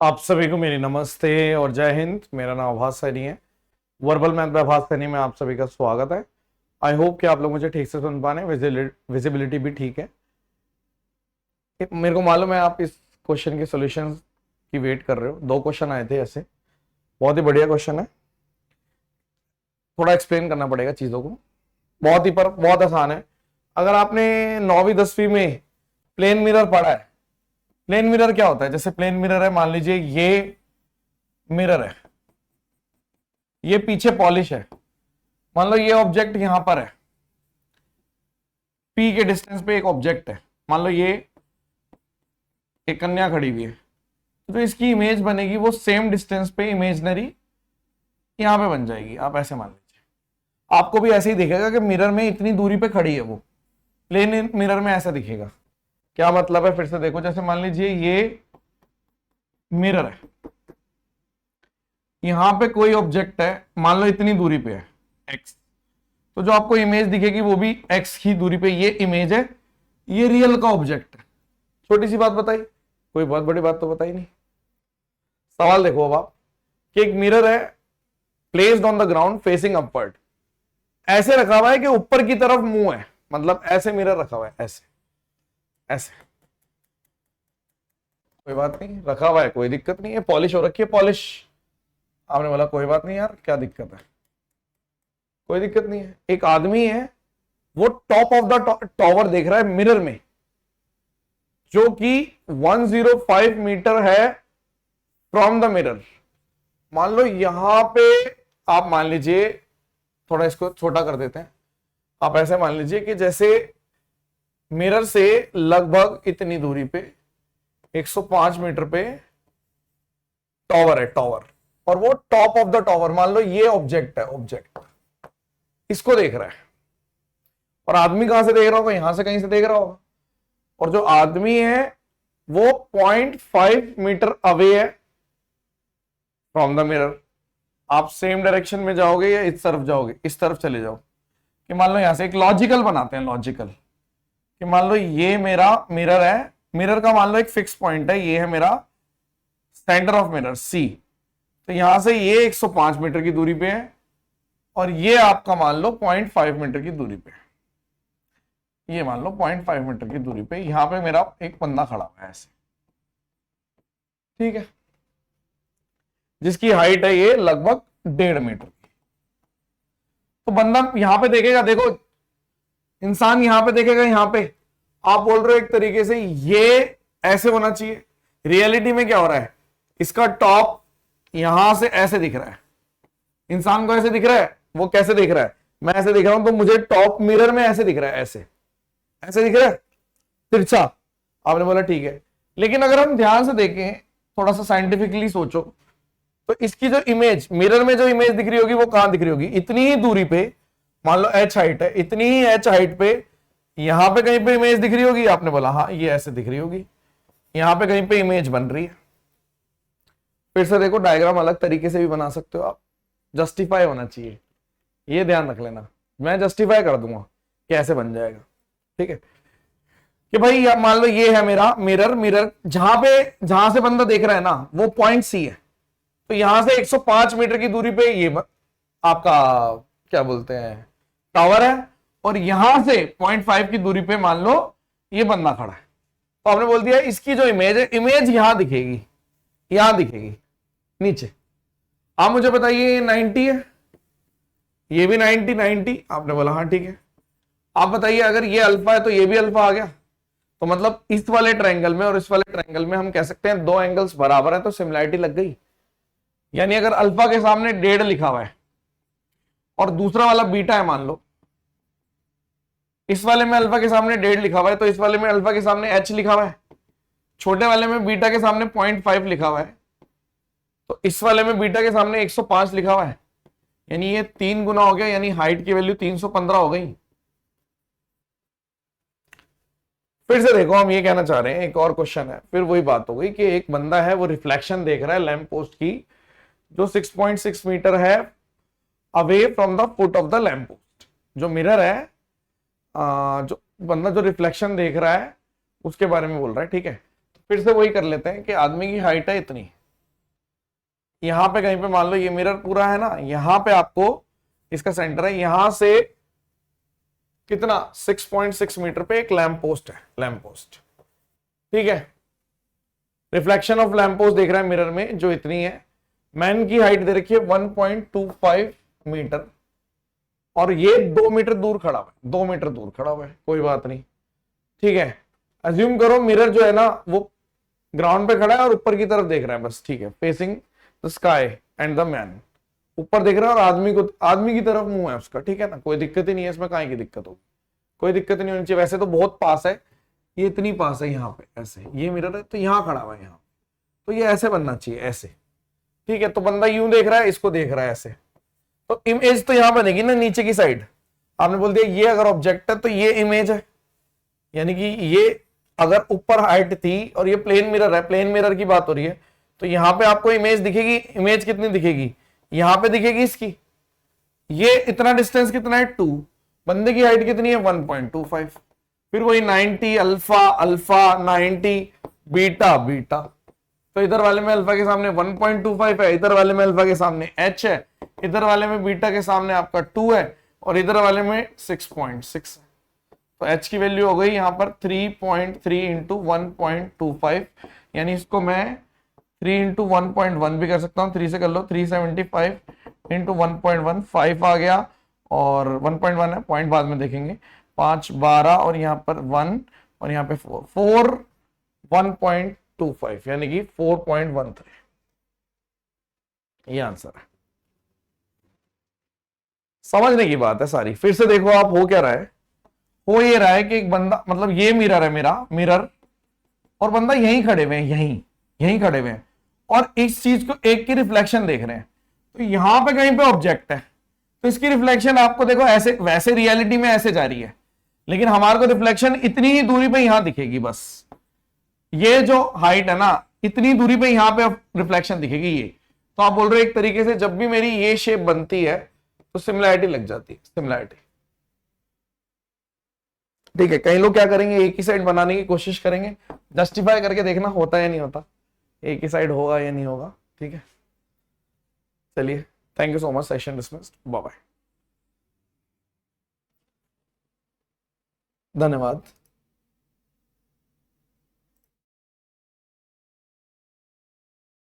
आप सभी को मेरी नमस्ते और जय हिंद। मेरा नाम आभास सैनी है। वर्बल मैथ बाय आभास सैनी में आप सभी का स्वागत है। आई होप कि आप लोग मुझे ठीक से सुन पा रहे हैं, विजिबिलिटी भी ठीक है। मेरे को मालूम है आप इस क्वेश्चन के सॉल्यूशन की वेट कर रहे हो। दो क्वेश्चन आए थे ऐसे, बहुत ही बढ़िया क्वेश्चन है। थोड़ा एक्सप्लेन करना पड़ेगा चीज़ों को, बहुत ही पर बहुत आसान है। अगर आपने 9वीं 10वीं में प्लेन मिरर पढ़ा है, प्लेन मिरर क्या होता है? जैसे प्लेन मिरर है, मान लीजिए ये मिरर है, ये पीछे पॉलिश है। मान लो ये ऑब्जेक्ट यहां पर है, पी के डिस्टेंस पे एक ऑब्जेक्ट है, मान लो ये एक कन्या खड़ी हुई है, तो इसकी इमेज बनेगी वो सेम डिस्टेंस पे इमेजनरी यहां पे बन जाएगी। आप ऐसे मान लीजिए, आपको भी ऐसे ही दिखेगा कि मिरर में इतनी दूरी पे खड़ी है वो। प्लेन मिरर में ऐसा दिखेगा। क्या मतलब है? फिर से देखो, जैसे मान लीजिए ये मिरर है, यहां पे कोई ऑब्जेक्ट है, मान लो इतनी दूरी पे है एक्स, तो जो आपको इमेज दिखेगी वो भी एक्स की दूरी पे ये इमेज है। ये रियल का ऑब्जेक्ट है। छोटी सी बात बताई, कोई बहुत बड़ी बात तो बताई नहीं। सवाल देखो अब आप, कि एक मिरर है placed on the ground facing upward, ऐसे रखा हुआ है कि ऊपर की तरफ मुंह है, मतलब ऐसे मिरर रखा हुआ है, ऐसे ऐसे। कोई बात नहीं, रखा हुआ है, कोई दिक्कत नहीं है। पॉलिश हो रखी है, पॉलिश। आपने बोला कोई बात नहीं यार, क्या दिक्कत है? कोई दिक्कत नहीं है। एक आदमी है, वो टॉप ऑफ द टॉवर देख रहा है मिरर में, जो कि 105 मीटर है फ्रॉम द मिरर। मान लो यहां पे, आप मान लीजिए, थोड़ा इसको छोटा कर देते हैं। आप ऐसे मान लीजिए कि जैसे मिरर से लगभग इतनी दूरी पे 105 मीटर पे टॉवर है, टॉवर, और वो टॉप ऑफ द टॉवर, मान लो ये ऑब्जेक्ट है, ऑब्जेक्ट इसको देख रहा है। और आदमी कहां से देख रहा होगा? यहां से कहीं से देख रहा होगा। और जो आदमी है वो 0.5 मीटर अवे है फ्रॉम द मिरर। आप सेम डायरेक्शन में जाओगे या इस तरफ जाओगे? इस तरफ चले जाओ। कि मान लो यहां से एक लॉजिकल बनाते हैं, लॉजिकल, कि मान लो ये मेरा मिरर है, मिरर का मान लो एक फिक्स पॉइंट है, ये है मेरा सेंटर ऑफ मिरर सी। तो यहां से ये 105 मीटर की दूरी पे है, और ये आपका मान लो 0.5 मीटर की दूरी पे है। ये मान लो 0.5 मीटर की दूरी पे यहां पे मेरा एक बंदा खड़ा हुआ है ऐसे, ठीक है, जिसकी हाइट है ये लगभग 1.5 मीटर की। तो बंदा यहां पे देखेगा, देखो इंसान यहां पे देखेगा, यहां पे आप बोल रहे हो एक तरीके से ये ऐसे होना चाहिए। रियलिटी में क्या हो रहा है? इसका टॉप यहां से ऐसे दिख रहा है, इंसान को ऐसे दिख रहा है। वो कैसे दिख रहा है? मैं ऐसे दिख रहा हूं, तो मुझे टॉप मिरर में ऐसे दिख रहा है, ऐसे ऐसे दिख रहा है, तिरछा। आपने बोला ठीक है, लेकिन अगर हम ध्यान से देखें, थोड़ा सा साइंटिफिकली सोचो, तो इसकी जो इमेज मिरर में जो इमेज दिख रही होगी वो कहां दिख रही होगी? इतनी ही दूरी पे, मान लो h हाइट है, इतनी ही h हाइट पे यहां पे कहीं पे इमेज दिख रही होगी। आपने बोला हाँ, ये ऐसे दिख रही होगी, यहां पे कहीं पे इमेज बन रही है। फिर से देखो, डायग्राम अलग तरीके से भी बना सकते हो आप, जस्टिफाई होना चाहिए, ये ध्यान रख लेना। मैं जस्टिफाई कर दूंगा कि ऐसे बन जाएगा, ठीक है। कि भाई मान लो ये है मेरा मिरर, मिरर जहां से बंदा देख रहा है ना, वो पॉइंट सी है। तो यहां से 105 मीटर की दूरी पे ये आपका क्या बोलते हैं, टावर है, और यहां से 0.5 की दूरी पे मान लो ये बंदा खड़ा है। तो आपने बोल दिया इसकी जो इमेज है, इमेज यहां दिखेगी, यहां दिखेगी नीचे। आप मुझे बताइए 90 है, ये भी 90, 90। आपने बोला हाँ ठीक है। आप बताइए अगर ये अल्फा है तो ये भी अल्फा आ गया। तो मतलब इस वाले ट्रायंगल में और इस वाले ट्रायंगल में हम कह सकते हैं दो एंगल्स बराबर है, तो सिमिलरिटी लग गई। यानी अगर अल्फा के सामने 1.5 लिखा हुआ है और दूसरा वाला बीटा है, मान लो इस वाले में अल्फा के सामने 1.5 लिखा हुआ है, तो इस वाले में अल्फा के सामने h लिखा हुआ है, छोटे वाले में बीटा के सामने 0.5 लिखा हुआ है, तो इस वाले में बीटा के सामने 105 लिखा हुआ है। यानी ये 3 गुना हो गया, यानी हाइट की वैल्यू 315 हो गई। फिर से देखो, हम ये कहना चाह रहे हैं, एक और क्वेश्चन है, फिर वही बात हो गई कि एक बंदा है, वो रिफ्लेक्शन देख रहा है लैंप पोस्ट की, जो 6.6 मीटर है away from the foot of the lamp post. जो मिरर है, जो बंदा जो रिफ्लेक्शन देख रहा है उसके बारे में बोल रहा है, ठीक है। तो फिर से वही कर लेते हैं कि आदमी की हाइट है इतनी, यहां पे कहीं पे मान लो ये मिरर पूरा है ना, यहां पे आपको इसका सेंटर है, यहां से कितना 6.6 मीटर पे एक लैंप पोस्ट है, लैंप पोस्ट, ठीक है। रिफ्लेक्शन ऑफ लैंप पोस्ट देख रहा है मिरर में जो इतनी है, मैन की हाइट दे रखी है 1.25 मीटर, और ये 2 मीटर दूर खड़ा हुआ है, 2 मीटर दूर खड़ा हुआ है, कोई बात नहीं, ठीक है। अज्यूम करो मिरर जो है ना वो ग्राउंड पे खड़ा है और ऊपर की तरफ देख रहा है बस, ठीक है, facing the sky and the man, ऊपर देख रहा है और आदमी की तरफ मुंह है उसका, ठीक है ना, कोई दिक्कत ही नहीं है इसमें, काहे की दिक्कत होगी, कोई दिक्कत नहीं होनी चाहिए। वैसे तो बहुत पास है, ये इतनी पास है यहाँ पे, ऐसे ये मिरर है तो यहाँ खड़ा हुआ है यहाँ, तो ये ऐसे बनना चाहिए, ऐसे, ठीक है। तो बंदा यूं देख रहा है, इसको देख रहा है ऐसे, तो इमेज तो यहां बनेगी ना नीचे की साइड। आपने बोल दिया ये अगर ऑब्जेक्ट है तो ये इमेज है, यानी कि ये अगर ऊपर हाइट थी और ये प्लेन मिरर है, प्लेन मिरर की बात हो रही है, तो यहां पे आपको इमेज दिखेगी, इमेज कितनी दिखेगी, यहां पे दिखेगी इसकी, ये इतना डिस्टेंस कितना है 2, बंदे की हाइट कितनी है 1.25, फिर वही 90 अल्फा, अल्फा 90 बीटा, बीटा, तो इधर वाले में अल्फा के सामने 1.25 है, इधर वाले में अल्फा के सामने h है, इधर वाले में बीटा के सामने आपका 2 है, और इधर वाले में 6.6 है। तो h की वैल्यू हो गई यहाँ पर 3.3 इंटू 1.25, यानी इसको मैं 3 इंटू 1.1 भी कर सकता हूँ, 3 से कर लो, 375 इंटू 1.15 आ गया, और 1.1 है, पॉइंट बाद में देखेंगे, 5 12 और यहाँ पर 1 और यहाँ पे 4 1.25 यानी कि 4.13, ये आंसर है। समझने की बात है सारी। फिर से देखो आप, हो क्या रहा है, हो ये रहा है कि एक बंदा, मतलब ये मिरर है मेरा मिरर, और बंदा यहीं खड़े हुए हैं, यहीं खड़े हुए हैं, और इस चीज को एक की रिफ्लेक्शन देख रहे हैं, तो यहां पे कहीं पे ऑब्जेक्ट है, तो इसकी रिफ्लेक्शन आपको देखो ऐसे, वैसे रियलिटी में ऐसे जा रही है, लेकिन हमारे को रिफ्लेक्शन इतनी ही दूरी पे यहां दिखेगी बस, ये जो हाइट है ना इतनी दूरी पे यहां पे रिफ्लेक्शन दिखेगी ये। तो आप बोल रहे हो एक तरीके से जब भी मेरी ये शेप बनती है तो सिमिलैरिटी लग जाती है, सिमिलैरिटी, ठीक है। कई लोग क्या करेंगे, एक ही साइड बनाने की कोशिश करेंगे, जस्टिफाई करके देखना होता है या नहीं होता, एक ही साइड होगा या नहीं होगा, ठीक है। चलिए, thank you so much, session dismissed, bye bye, धन्यवाद।